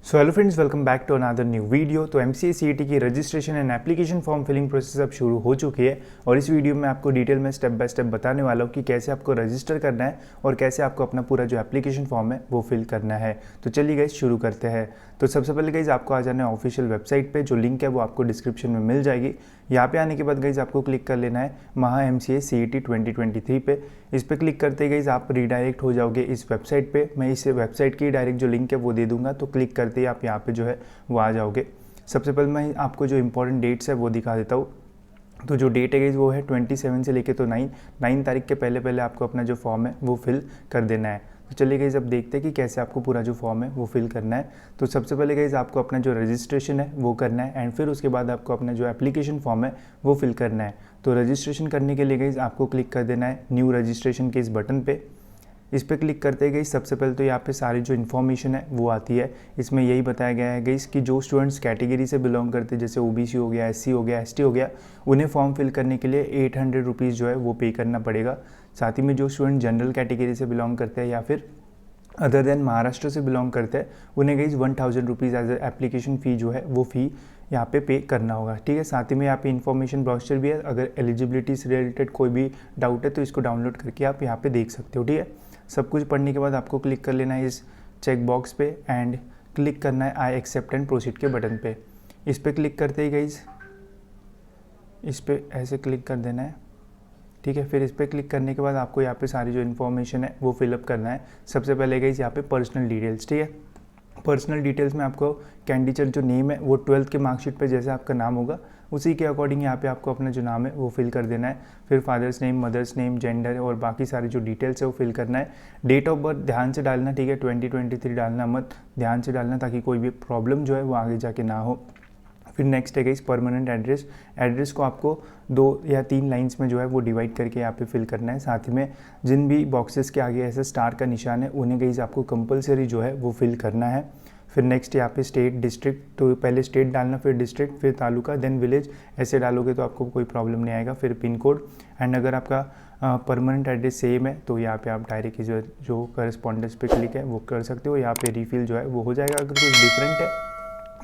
So hello friends, welcome back to another new video. तो MCA CET की registration and application form filling process अब शुरू हो चुकी है और इस वीडियो में आपको डिटेल में स्टेप बाय स्टेप बताने वाला हूँ कि कैसे आपको रजिस्टर करना है और कैसे आपको अपना पूरा जो एप्लीकेशन फॉर्म है वो फिल करना है। तो चलिए गाइस शुरू करते हैं। तो सबसे पहले गाइस आपको आ जाना है ऑफिशियल वेबसाइट पे, जो लिंक है वो आपको डिस्क्रिप्शन में मिल जाएगी। यहाँ पे आने के बाद गाइस आपको क्लिक कर लेना है महा एमसीए सीईटी 2023 पे। इस पर क्लिक करते ही गाइस आप रीडायरेक्ट हो जाओगे इस वेबसाइट पे। मैं इस वेबसाइट की डायरेक्ट जो लिंक है वो दे दूंगा, तो क्लिक करते ही आप यहाँ पे जो है वो आ जाओगे। सबसे पहले मैं आपको जो इंपॉर्टेंट डेट्स है वो दिखा देता हूँ। तो जो डेट है गाइस वो है 27 से लेके तो 9 तारीख के पहले पहले आपको अपना जो फॉर्म है वो फिल कर देना है। तो चलिए गाइस अब देखते हैं कि कैसे आपको पूरा जो फॉर्म है वो फिल करना है। तो सबसे पहले गाइस आपको अपना जो रजिस्ट्रेशन है वो करना है एंड फिर उसके बाद आपको अपना जो एप्लीकेशन फॉर्म है वो फिल करना है। तो रजिस्ट्रेशन करने के लिए गाइस आपको क्लिक कर देना है न्यू रजिस्ट्रेशन के इस बटन पे। इस पर क्लिक करते गई सबसे पहले तो यहाँ पे सारी जो इन्फॉर्मेशन है वो आती है। इसमें यही बताया गया है गई कि जो स्टूडेंट्स कैटेगरी से बिलोंग करते हैं, जैसे ओबीसी हो गया, एससी हो गया, एसटी हो गया, उन्हें फॉर्म फिल करने के लिए 800 रुपीज़ जो है वो पे करना पड़ेगा। साथ ही में जो स्टूडेंट जनरल कैटेगरी से बिलोंग करते हैं या फिर अदर देन महाराष्ट्र से बिलोंग करते हैं, उन्हें गई 1000 रुपीज़ एज एप्लीकेशन फ़ी जो है वो फ़ी यहाँ पे करना होगा। ठीक है, साथ ही में यहाँ पे इन्फॉर्मेशन ब्राउचर भी है। अगर एलिजिबिलिटी से रिलेटेड कोई भी डाउट है तो इसको डाउनलोड करके आप यहाँ पे देख सकते हो। ठीक है, सब कुछ पढ़ने के बाद आपको क्लिक कर लेना है इस चेक बॉक्स पे एंड क्लिक करना है आई एक्सेप्ट एंड प्रोसीड के बटन पे। इस पर क्लिक करते ही गाइज इस पर ऐसे क्लिक कर देना है। ठीक है, फिर इस पर क्लिक करने के बाद आपको यहाँ पे सारी जो इन्फॉर्मेशन है वो फिलअप करना है। सबसे पहले गाइज यहाँ पे पर्सनल डिटेल्स। ठीक है, पर्सनल डिटेल्स में आपको कैंडिडेट जो नेम है वो 12th के मार्कशीट पे जैसे आपका नाम होगा उसी के अकॉर्डिंग यहाँ पे आपको अपना जो नाम है वो फिल कर देना है। फिर father's name, mother's name, gender और बाकी सारी जो डिटेल्स है वो फिल करना है। डेट ऑफ बर्थ ध्यान से डालना। ठीक है, 2023 डालना मत, ध्यान से डालना ताकि कोई भी प्रॉब्लम जो है वो आगे जाके ना हो। फिर नेक्स्ट है गाइस परमानेंट एड्रेस। एड्रेस को आपको 2 या 3 लाइंस में जो है वो डिवाइड करके यहाँ पे फिल करना है। साथ ही में जिन भी बॉक्सेस के आगे ऐसे स्टार का निशान है उन्हें गाइस आपको कंपलसरी जो है वो फिल करना है। फिर नेक्स्ट यहाँ पे स्टेट, डिस्ट्रिक्ट, तो पहले स्टेट डालना, फिर डिस्ट्रिक्ट, फिर तालुका, देन विलेज, ऐसे डालोगे तो आपको कोई प्रॉब्लम नहीं आएगा। फिर पिन कोड एंड अगर आपका परमानेंट एड्रेस सेम है तो यहाँ पे आप डायरेक्ट जो करस्पॉन्डेंस पे क्लिक है वो कर सकते हो। यहाँ पे रिफिल जो है वो हो जाएगा। अगर कुछ डिफरेंट है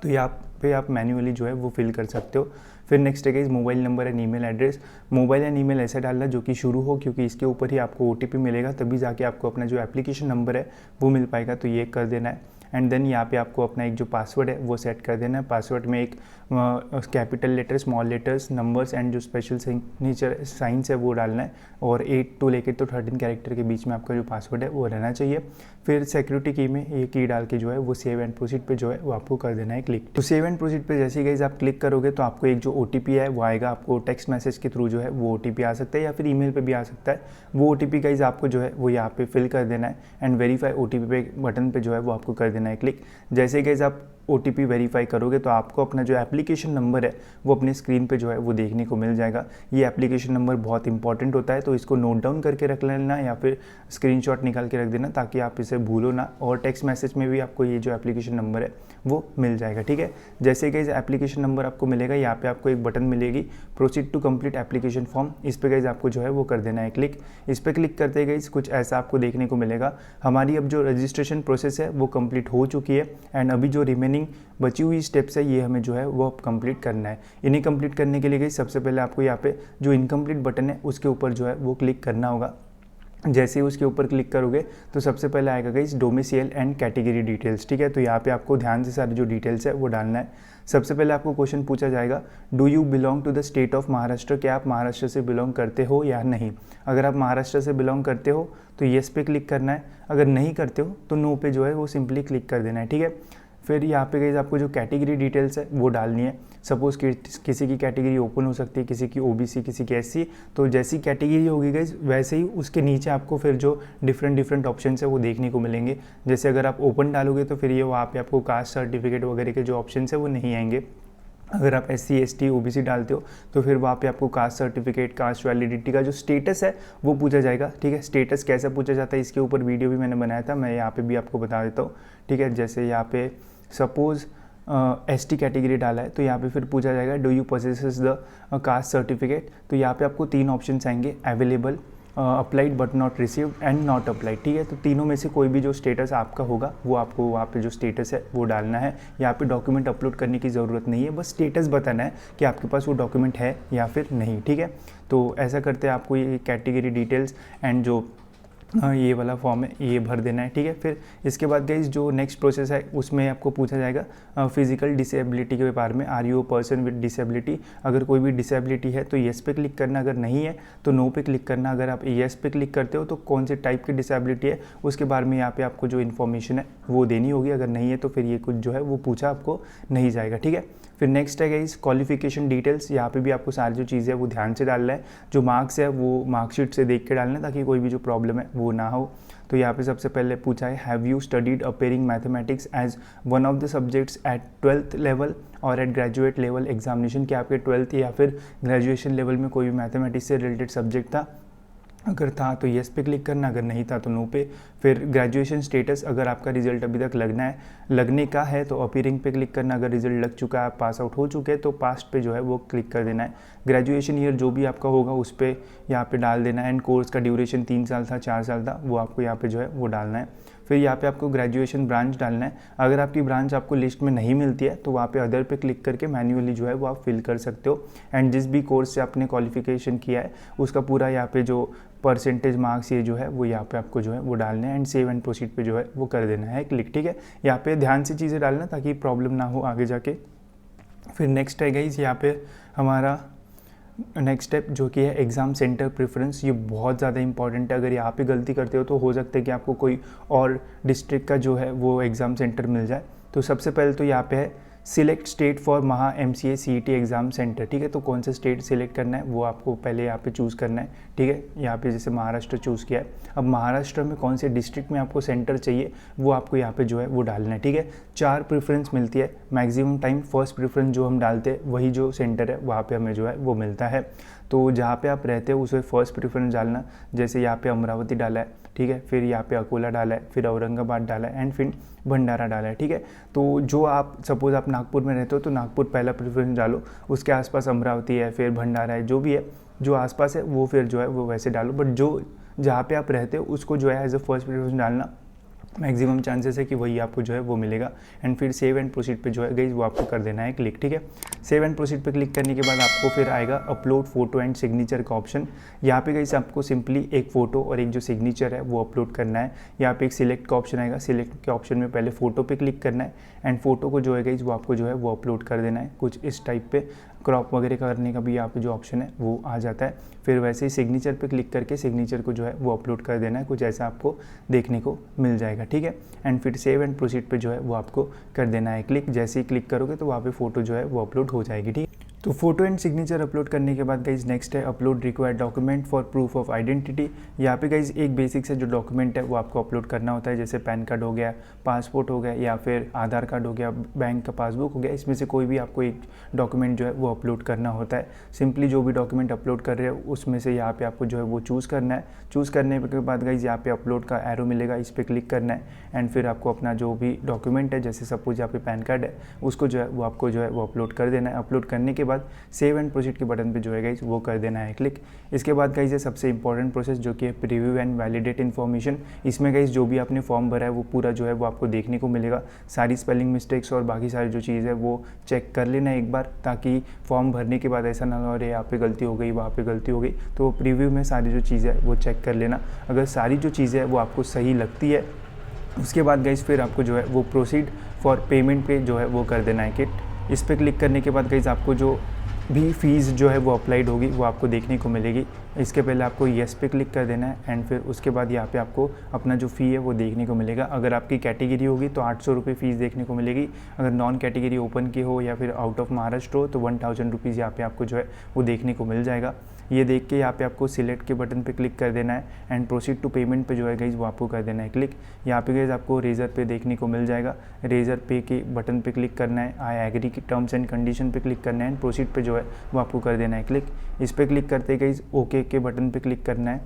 तो यहाँ पे आप मैन्युअली जो है वो फिल कर सकते हो। फिर नेक्स्ट है mobile number and email address. Mobile and email ऐसे डालना जो कि शुरू हो, क्योंकि इसके ऊपर ही आपको ओटीपी मिलेगा, तभी जाके आपको अपना जो एप्लीकेशन नंबर है वो मिल पाएगा। तो ये कर देना है एंड देन यहाँ पे आपको अपना एक जो पासवर्ड है वो सेट कर देना है। पासवर्ड में एक capital letter, small letters, numbers and जो स्पेशल सिग्नेचर साइंस है वो डालना है और 8 to लेकर तो 13 कैरेक्टर के बीच में आपका जो पासवर्ड है वो रहना चाहिए। फिर सिक्योरिटी की में ये की डाल के जो है वो सेव एंड प्रोसीड पे जो है वो आपको कर देना है क्लिक। तो सेव एंड प्रोसीड पे जैसे ही गाइस आप क्लिक करोगे तो आपको एक जो ओटीपी है वो आएगा। आपको टेक्स्ट मैसेज के थ्रू जो है वो ओटीपी आ सकता है या फिर ईमेल पे भी आ सकता है। वो ओटीपी गाइस आपको जो है वो यहाँ पे फिल कर देना है एंड वेरीफाई ओटीपी पे बटन पे जो है वो आपको कर देना है क्लिक। जैसे ही गाइस आप ओटीपी वेरीफाई करोगे तो आपको अपना जो एप्लीकेशन नंबर है वो अपनी स्क्रीन पे जो है वो देखने को मिल जाएगा। ये एप्लीकेशन नंबर बहुत इंपॉर्टेंट होता है, तो इसको नोट डाउन करके रख लेना या फिर स्क्रीनशॉट निकाल के रख देना ताकि आप इसे भूलो ना, और टेक्स्ट मैसेज में भी आपको ये जो एप्लीकेशन नंबर है वो मिल जाएगा। ठीक है, जैसे कि एप्लीकेशन नंबर आपको मिलेगा यहाँ पे आपको एक बटन मिलेगी proceed to complete application form. इस पे गाइस आपको जो है वो कर देना है क्लिक। इस पे क्लिक करते गाइस कुछ ऐसा आपको देखने को मिलेगा। हमारी अब जो रजिस्ट्रेशन प्रोसेस है वो कंप्लीट हो चुकी है एंड अभी जो रिमेनिंग बची हुई स्टेप्स है ये हमें जो है वो कंप्लीट करना है। इन्हें कंप्लीट करने के लिए गाइस सबसे पहले आपको यहाँ पे जो इनकम्प्लीट बटन है उसके ऊपर जो है वो क्लिक करना होगा। जैसे ही उसके ऊपर क्लिक करोगे तो सबसे पहले आएगा guys domicile and category details. ठीक है, तो यहाँ पे आपको ध्यान से सारी जो डिटेल्स है वो डालना है। सबसे पहले आपको क्वेश्चन पूछा जाएगा, do you belong to the state of Maharashtra, क्या आप महाराष्ट्र से बिलोंग करते हो या नहीं। अगर आप महाराष्ट्र से बिलोंग करते हो तो येस पे क्लिक करना है, अगर नहीं करते हो तो नो पे जो है वो सिंपली क्लिक कर देना है। ठीक है, फिर यहाँ पे गाइस आपको जो कैटेगरी डिटेल्स है वो डालनी है। सपोज किसी की कैटेगरी ओपन हो सकती है, किसी की ओबीसी, किसी की एससी, तो जैसी कैटेगरी होगी गाइस वैसे ही उसके नीचे आपको फिर जो डिफरेंट ऑप्शन है वो देखने को मिलेंगे। जैसे अगर आप ओपन डालोगे तो फिर ये वहाँ पे आपको कास्ट सर्टिफिकेट वगैरह के जो ऑप्शन है वो नहीं आएंगे। अगर आप एससी, एसटी, ओबीसी डालते हो तो फिर वहाँ पे आपको कास्ट सर्टिफिकेट, कास्ट वैलिडिटी का जो स्टेटस है वो पूछा जाएगा। ठीक है, स्टेटस कैसे पूछा जाता है इसके ऊपर वीडियो भी मैंने बनाया था, मैं यहाँ पे भी आपको बता देता हूँ। ठीक है, जैसे यहाँ पे सपोज एसटी कैटेगरी डाला है तो यहाँ पे फिर पूछा जाएगा do you possesses the caste certificate. तो यहाँ पे आपको 3 ऑप्शन आएंगे, available, applied but not received and not applied, ठीक है। तो तीनों में से कोई भी जो स्टेटस आपका होगा वो आपको वहाँ पे जो स्टेटस है वो डालना है। यहाँ पे डॉक्यूमेंट अपलोड करने की ज़रूरत नहीं है, बस स्टेटस बताना है कि आपके पास वो डॉक्यूमेंट है या फिर नहीं, ठीक है। तो ऐसा करते हैं, आपको ये कैटेगरी डिटेल्स एंड जो ये वाला फॉर्म है ये भर देना है, ठीक है। फिर इसके बाद गाइस जो नेक्स्ट प्रोसेस है उसमें आपको पूछा जाएगा फिजिकल डिसेबिलिटी के बारे में, are you person with disability. अगर कोई भी डिसेबिलिटी है तो येस पे क्लिक करना, अगर नहीं है तो नो पे क्लिक करना। अगर आप येस पे क्लिक करते हो तो कौन से टाइप की डिसेबिलिटी है उसके बारे में यहाँ पे आपको जो इन्फॉर्मेशन है वो देनी होगी, अगर नहीं है तो फिर ये कुछ जो है वो पूछा आपको नहीं जाएगा, ठीक है। फिर नेक्स्ट है गाइस क्वालिफिकेशन डिटेल्स। यहाँ पे भी आपको सारी जो चीज़ें है वो ध्यान से डालना है, जो मार्क्स है वो मार्कशीट से देख के डालना है ताकि कोई भी जो प्रॉब्लम है वो ना हो। तो यहाँ पे सबसे पहले पूछा है have you studied appearing mathematics as one of the subjects at 12th level और एट ग्रेजुएट लेवल एग्जामिनेशन, कि आपके 12th या फिर ग्रेजुएशन लेवल में कोई भी मैथमेटिक्स से रिलेटेड सब्जेक्ट था। अगर था तो येस पे क्लिक करना, अगर नहीं था तो नो पे। फिर ग्रेजुएशन स्टेटस, अगर आपका रिजल्ट अभी तक लगने का है तो अपीयरिंग पे क्लिक करना, अगर रिजल्ट लग चुका है, आप पास आउट हो चुके हैं तो पास्ट पे जो है वो क्लिक कर देना है। ग्रेजुएशन ईयर जो भी आपका होगा उस पर यहाँ पे डाल देना है। एंड कोर्स का ड्यूरेशन 3 साल था 4 साल था वो आपको यहाँ पे जो है वो डालना है। फिर यहाँ पे आपको ग्रेजुएशन ब्रांच डालना है। अगर आपकी ब्रांच आपको लिस्ट में नहीं मिलती है तो वहाँ पे अदर पे क्लिक करके मैन्युअली जो है वो आप फिल कर सकते हो। एंड जिस भी कोर्स से आपने क्वालिफिकेशन किया है उसका पूरा यहाँ पे जो परसेंटेज मार्क्स ये जो है वो यहाँ पे आपको जो है वो डालना है एंड सेव एंड प्रोसीड पे जो है वो कर देना है क्लिक, ठीक है। यहाँ पे ध्यान से चीज़ें डालना ताकि प्रॉब्लम ना हो आगे जाके। फिर नेक्स्ट है गाइस यहाँ पे हमारा नेक्स्ट स्टेप जो कि है एग्ज़ाम सेंटर प्रेफरेंस। ये बहुत ज़्यादा इंपॉर्टेंट है, अगर यहाँ पे गलती करते हो तो हो सकता है कि आपको कोई और डिस्ट्रिक्ट का जो है वो एग्ज़ाम सेंटर मिल जाए। तो सबसे पहले तो यहाँ पे है सिलेक्ट स्टेट फॉर महा MCA CET एग्ज़ाम सेंटर, ठीक है। तो कौन सा स्टेट सिलेक्ट करना है वो आपको पहले यहाँ पे चूज़ करना है, ठीक है। यहाँ पे जैसे महाराष्ट्र चूज़ किया है, अब महाराष्ट्र में कौन से डिस्ट्रिक्ट में आपको सेंटर चाहिए वो आपको यहाँ पे जो है वो डालना है, ठीक है। 4 प्रेफरेंस मिलती है मैक्सिमम टाइम, फर्स्ट प्रेफरेंस जो हम डालते हैं वही जो सेंटर है वहाँ पर हमें जो है वो मिलता है। तो जहाँ पे आप रहते हो उसे फर्स्ट प्रेफरेंस डालना, जैसे यहाँ पे अमरावती डाला है, ठीक है। फिर यहाँ पे अकोला डाला है, फिर औरंगाबाद डाला है एंड फिर भंडारा डाला है, ठीक है। तो जो आप सपोज़ आप नागपुर में रहते हो तो नागपुर पहला प्रेफरेंस डालो, उसके आसपास अमरावती है, फिर भंडारा है, जो भी है जो आसपास है वो फिर जो है वो वैसे डालो। बट जो जहाँ पे आप रहते हो उसको जो है एज अ फर्स्ट प्रेफरेंस डालना, मैक्सिमम चांसेस है कि वही आपको जो है वो मिलेगा। एंड फिर सेव एंड प्रोसीड पे जो है गाइस वो आपको कर देना है क्लिक, ठीक है। सेव एंड प्रोसीड पे क्लिक करने के बाद आपको फिर आएगा अपलोड फोटो एंड सिग्नेचर का ऑप्शन। यहाँ पे गाइस आपको सिंपली एक फ़ोटो और एक जो सिग्नेचर है वो अपलोड करना है। यहाँ पे एक सिलेक्ट का ऑप्शन आएगा, सिलेक्ट के ऑप्शन में पहले फ़ोटो पे क्लिक करना है एंड फोटो को जो है गाइस वो आपको जो है वो अपलोड कर देना है। कुछ इस टाइप पे क्रॉप वगैरह करने का भी यहाँ पे जो ऑप्शन है वो आ जाता है। फिर वैसे ही सिग्नेचर पे क्लिक करके सिग्नेचर को जो है वो अपलोड कर देना है, कुछ ऐसा आपको देखने को मिल जाएगा, ठीक है। एंड फिर सेव एंड प्रोसीड पे जो है वो आपको कर देना है क्लिक। जैसे ही क्लिक करोगे तो वहाँ पे फ़ोटो जो है वो अपलोड हो जाएगी, ठीक है। तो फोटो एंड सिग्नेचर अपलोड करने के बाद गाइज नेक्स्ट है upload required document for proof of identity. यहाँ पे गाइज एक बेसिक से जो डॉक्यूमेंट है वो आपको अपलोड करना होता है, जैसे पैन कार्ड हो गया, पासपोर्ट हो गया या फिर आधार कार्ड हो गया, बैंक का पासबुक हो गया। इसमें से कोई भी आपको एक डॉक्यूमेंट जो है वो अपलोड करना होता है। सिंपली जो भी डॉक्यूमेंट अपलोड कर रहे हो उसमें से यहाँ पे आपको जो है वो चूज़ करना है। चूज़ करने के बाद गाइज यहाँ पे अपलोड का एरो मिलेगा, इस पर क्लिक करना है एंड फिर आपको अपना जो भी डॉक्यूमेंट है, जैसे सपोज यहाँ पे पैन कार्ड है, उसको जो है वो आपको जो है वो अपलोड कर देना है। अपलोड करने के बाद सेव एंड प्रोसीड के बटन पे जो है गाइज वो कर देना है क्लिक। इसके बाद गाइज है सबसे इंपॉर्टेंट प्रोसेस जो कि है प्रीव्यू एंड वैलिडेट इन्फॉर्मेशन। इसमें गाइज जो भी आपने फॉर्म भरा है वो पूरा जो है वो आपको देखने को मिलेगा। सारी स्पेलिंग मिस्टेक्स और बाकी सारी जो चीज़ है वो चेक कर लेना एक बार, ताकि फॉर्म भरने के बाद ऐसा ना हो अरे यहाँ पे गलती हो गई वहाँ पे गलती हो गई। तो प्रीव्यू में सारी जो चीज़ें है वो चेक कर लेना। अगर सारी जो चीज़ें है वो आपको सही लगती है उसके बाद गाइज फिर आपको जो है वो प्रोसीड फॉर पेमेंट पे जो है वो कर देना है किट। इस पर क्लिक करने के बाद गाइज आपको जो भी फीस जो है वो अप्लाइड होगी वो आपको देखने को मिलेगी। इसके पहले आपको येस पे क्लिक कर देना है एंड फिर उसके बाद यहाँ पे आपको अपना जो फ़ी है वो देखने को मिलेगा। अगर आपकी कैटेगरी होगी तो 800 रुपये फ़ीस देखने को मिलेगी। अगर नॉन कैटेगरी ओपन की हो या फिर आउट ऑफ महाराष्ट्र हो तो 1000 रुपीज़ यहाँ पे आपको जो है वो देखने को मिल जाएगा। ये देख के यहाँ पे आपको सिलेक्ट के बटन पे क्लिक कर देना है एंड प्रोसीड टू पेमेंट पे जो है गाइज वो आपको कर देना है क्लिक। यहाँ पे गाइज आपको रेजर पे देखने को मिल जाएगा, रेजर पे के बटन पे क्लिक करना है, आई एग्री की टर्म्स एंड कंडीशन पे क्लिक करना है एंड प्रोसीड पे जो है वो आपको कर देना है क्लिक। इस पर क्लिक करते गाइज ओके के बटन पे क्लिक करना है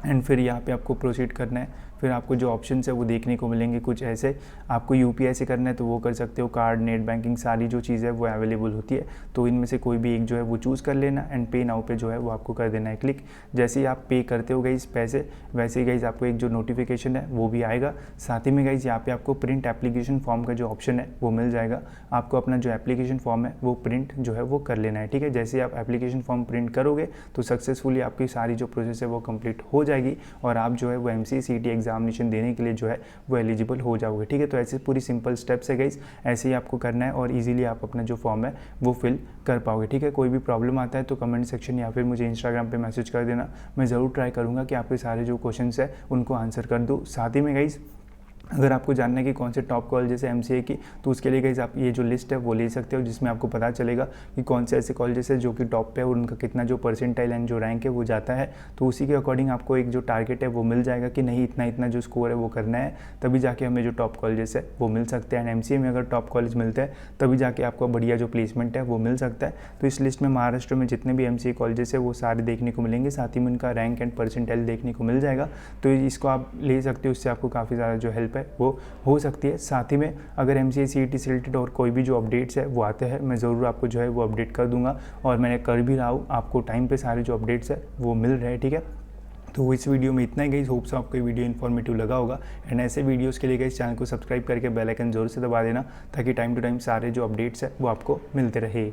एंड फिर यहाँ पे आपको प्रोसीड करना है। फिर आपको जो ऑप्शन है वो देखने को मिलेंगे कुछ ऐसे। आपको यूपीआई से करना है तो वो कर सकते हो, कार्ड, नेट बैंकिंग, सारी जो चीज़ है वो अवेलेबल होती है। तो इनमें से कोई भी एक जो है वो चूज़ कर लेना एंड पे नाउ पे जो है वो आपको कर देना है क्लिक। जैसे ही आप पे करते हो गाइस पैसे, वैसे ही गाइस आपको एक जो नोटिफिकेशन है वो भी आएगा। साथ ही में गाइस यहाँ पे आपको प्रिंट एप्लीकेशन फॉर्म का जो ऑप्शन है वो मिल जाएगा। आपको अपना जो एप्लीकेशन फॉर्म है वो प्रिंट जो है वो कर लेना है, ठीक है। जैसे आप एप्लीकेशन फॉर्म प्रिंट करोगे तो सक्सेसफुली आपकी सारी जो प्रोसेस है वो कंप्लीट हो जाएगी और आप जो है वो MCA-CET एग्जामिनेशन देने के लिए जो है वो एलिजिबल हो जाओगे, ठीक है। तो ऐसे पूरी सिंपल स्टेप्स है गाइस, ऐसे ही आपको करना है और इजीली आप अपना जो फॉर्म है वो फिल कर पाओगे, ठीक है। कोई भी प्रॉब्लम आता है तो कमेंट सेक्शन या फिर मुझे इंस्टाग्राम पे मैसेज कर देना, मैं ज़रूर ट्राई करूँगा कि आपके सारे जो क्वेश्चंस है उनको आंसर कर दूँ। साथ ही में गाइस अगर आपको जानना है कि कौन से टॉप कॉलेजेस है MCA की, तो उसके लिए गाइस आप ये जो लिस्ट है वो ले सकते हो, जिसमें आपको पता चलेगा कि कौन से ऐसे कॉलेजेस है जो कि टॉप पे है और उनका कितना जो परसेंटाइल एंड जो रैंक है वो जाता है। तो उसी के अकॉर्डिंग आपको एक जो टारगेट है वो मिल जाएगा कि नहीं इतना इतना जो स्कोर है वो करना है, तभी जाके हमें जो टॉप कॉलेजेस है वो मिल सकते हैं। एंड MCA में अगर टॉप कॉलेज मिलते हैं तभी जाके आपको बढ़िया जो प्लेसमेंट है वो मिल सकता है। तो इस लिस्ट में महाराष्ट्र में जितने भी MCA कॉलेजेस है वो सारे देखने को मिलेंगे, साथ ही में उनका रैंक एंड परसेंटाइल देखने को मिल जाएगा। तो इसको आप ले सकते हो, इससे आपको काफ़ी ज़्यादा जो हेल्प है वो हो सकती है। साथ ही में अगर MCA-CET से रिलेटेड और कोई भी जो अपडेट्स है वो आते हैं, मैं ज़रूर आपको जो है वो अपडेट कर दूंगा और मैंने कर भी रहा हूँ, आपको टाइम पे सारे जो अपडेट्स है वो मिल रहे हैं, ठीक है। तो इस वीडियो में इतना ही गाइस, होप सो आपको ये वीडियो इन्फॉर्मेटिव लगा होगा एंड ऐसे वीडियोस के लिए गाइस चैनल को सब्सक्राइब करके बेल आइकन जरूर से दबा देना, ताकि टाइम टू टाइम सारे जो अपडेट्स है वो आपको मिलते रहे।